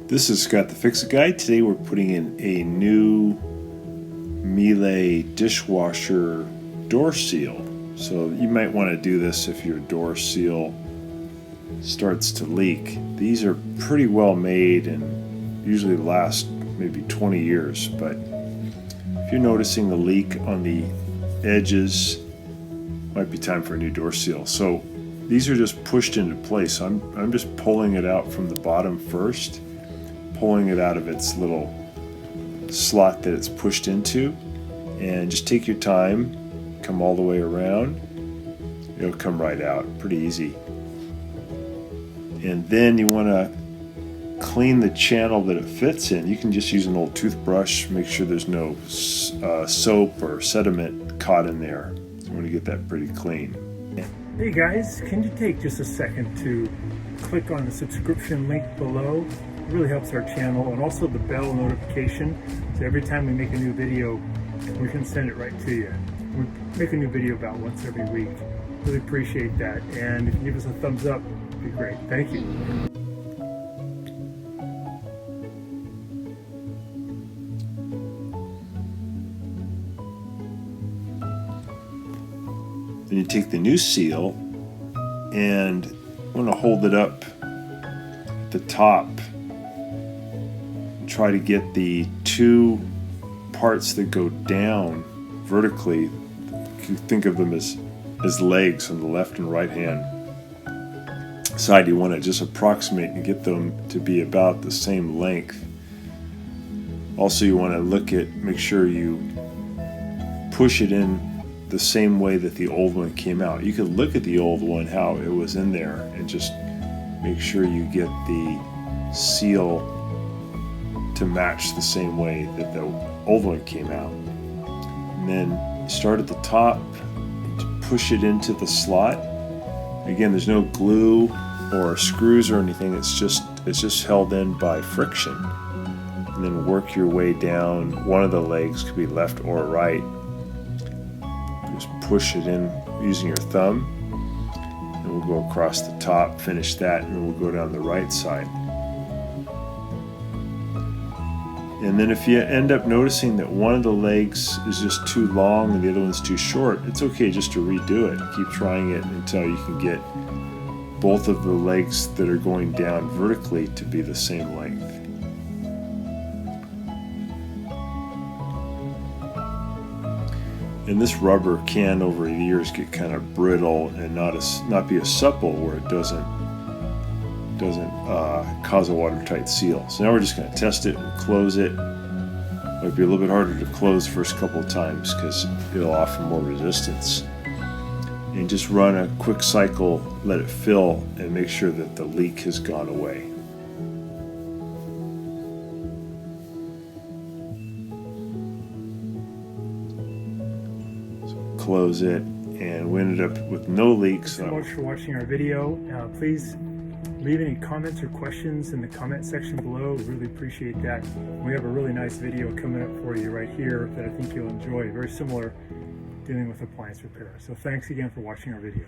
This is Scott the Fix-It Guy. Today we're putting in a new Miele Dishwasher door seal. So you might want to do this if your door seal starts to leak. These are pretty well made and usually last maybe 20 years, but if you're noticing the leak on the edges, might be time for a new door seal. So these are just pushed into place. I'm just pulling it out from the bottom first, pulling it out of its little slot that it's pushed into, and just take your time, come all the way around. It'll come right out, pretty easy. And then you want to clean the channel that it fits in. You can just use an old toothbrush, make sure there's no soap or sediment caught in there. You want to get that pretty clean. Hey guys, can you take just a second to click on the subscription link below? It really helps our channel, and also the bell notification, so every time we make a new video we can send it right to you. We make a new video about once every week. Really appreciate that, and if you give us a thumbs up, it'd be great. Thank you. Then you take the new seal and want to hold it up at the top. Try to get the two parts that go down vertically. You think of them as legs on the left and right hand side. You want to just approximate and get them to be about the same length. Also, you want to make sure you push it in the same way that the old one came out. You could look at the old one, how it was in there, and just make sure you get the seal to match the same way that the old one came out. And then start at the top, push it into the slot. Again, there's no glue or screws or anything. It's just held in by friction. And then work your way down. One of the legs could be left or right. Just push it in using your thumb, and we'll go across the top, finish that, and then we'll go down the right side. And then if you end up noticing that one of the legs is just too long and the other one's too short, it's okay just to redo it. Keep trying it until you can get both of the legs that are going down vertically to be the same length. And this rubber can over the years get kind of brittle and not be as supple where it doesn't cause a watertight seal. So now we're just going to test it and close it. Might be a little bit harder to close the first couple of times because it'll offer more resistance. And just run a quick cycle, let it fill, and make sure that the leak has gone away. Close it, and we ended up with no leaks. Thanks so much for watching our video. Please leave any comments or questions in the comment section below. We really appreciate that. We have a really nice video coming up for you right here that I think you'll enjoy. Very similar, dealing with appliance repair. So thanks again for watching our video.